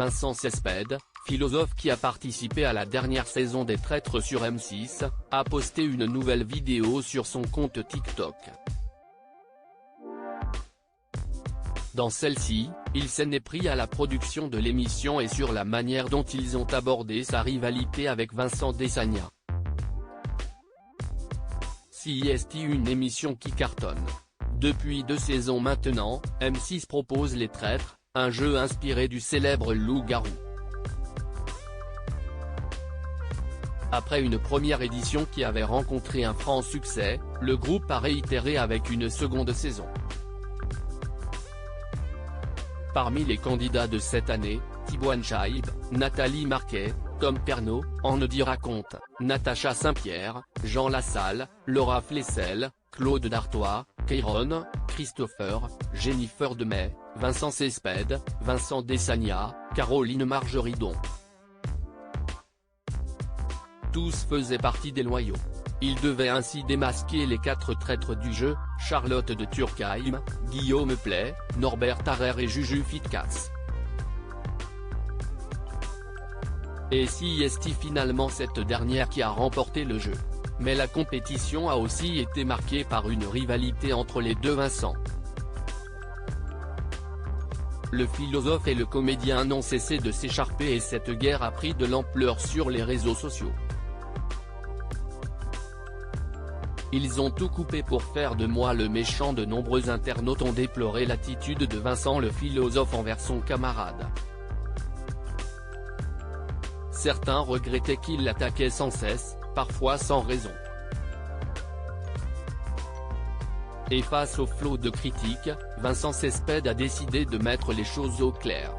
Vincent Cespedes, philosophe qui a participé à la dernière saison des Traîtres sur M6, a posté une nouvelle vidéo sur son compte TikTok. Dans celle-ci, il s'en est pris à la production de l'émission et sur la manière dont ils ont abordé sa rivalité avec Vincent Desagna. CIST, une émission qui cartonne. Depuis 2 saisons maintenant, M6 propose Les Traîtres, un jeu inspiré du célèbre loup-garou. Après une première édition qui avait rencontré un franc succès, le groupe a réitéré avec une seconde saison. Parmi les candidats de cette année, Thibaut InShaib, Nathalie Marquet, Tom Pernaut, On ne dira compte, Natacha Saint-Pierre, Jean Lassalle, Laura Flessel, Claude Dartois, Keyron, Christopher, Jennifer Demey, Vincent Cespedes, Vincent Desagna, Caroline Margeridon. Tous faisaient partie des loyaux. Ils devaient ainsi démasquer les 4 traîtres du jeu, Charlotte de Turckheim, Guillaume Pley, Norbert Tarrer et Juju Fitcats. Et CIST, finalement cette dernière qui a remporté le jeu. Mais la compétition a aussi été marquée par une rivalité entre les deux Vincent. Le philosophe et le comédien n'ont cessé de s'écharper et cette guerre a pris de l'ampleur sur les réseaux sociaux. Ils ont tout coupé pour faire de moi le méchant. De nombreux internautes ont déploré l'attitude de Vincent le philosophe envers son camarade. Certains regrettaient qu'il l'attaquait sans cesse, parfois sans raison. Et face au flot de critiques, Vincent Cespedes a décidé de mettre les choses au clair.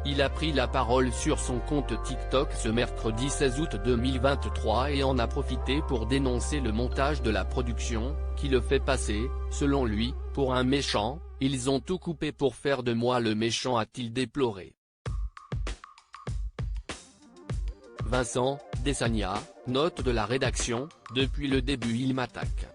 Il a pris la parole sur son compte TikTok ce mercredi 16 août 2023 et en a profité pour dénoncer le montage de la production, qui le fait passer, selon lui, pour un méchant. Ils ont tout coupé pour faire de moi le méchant, a-t-il déploré. Vincent Desagna, note de la rédaction, depuis le début il m'attaque.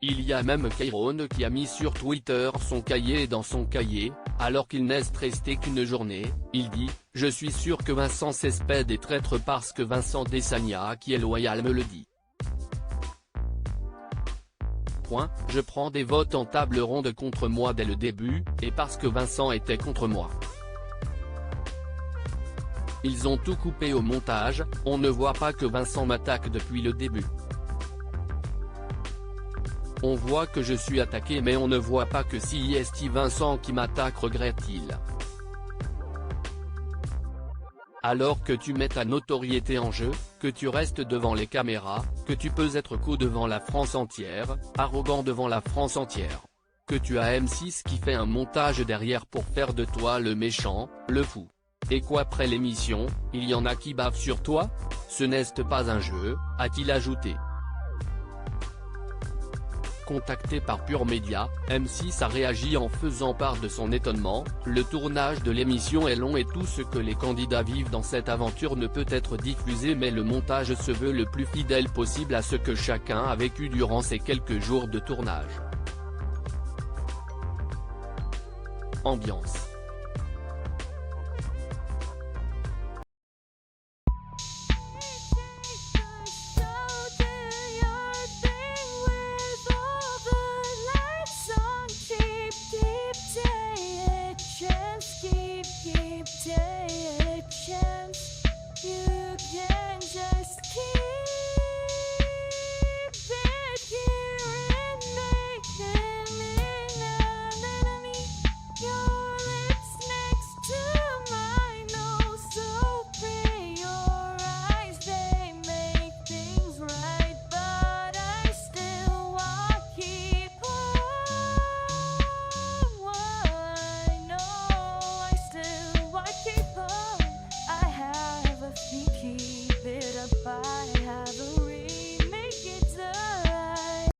Il y a même Keyron qui a mis sur Twitter son cahier, et dans son cahier, alors qu'il n'est resté qu'une journée, il dit « Je suis sûr que Vincent Cespedes est traître parce que Vincent Desagna qui est loyal me le dit. Je prends des votes en table ronde contre moi dès le début, et parce que Vincent était contre moi. Ils ont tout coupé au montage, on ne voit pas que Vincent m'attaque depuis le début. On voit que je suis attaqué mais on ne voit pas que CIST Vincent qui m'attaque, regrette-t-il. Alors que tu mets ta notoriété en jeu, que tu restes devant les caméras, que tu peux être cool devant la France entière, arrogant devant la France entière. Que tu as M6 qui fait un montage derrière pour faire de toi le méchant, le fou. Et quoi, après l'émission, il y en a qui bavent sur toi? Ce n'est pas un jeu, a-t-il ajouté. Contacté par Pure Média, M6 a réagi en faisant part de son étonnement. Le tournage de l'émission est long et tout ce que les candidats vivent dans cette aventure ne peut être diffusé, mais le montage se veut le plus fidèle possible à ce que chacun a vécu durant ces quelques jours de tournage. Ambiance.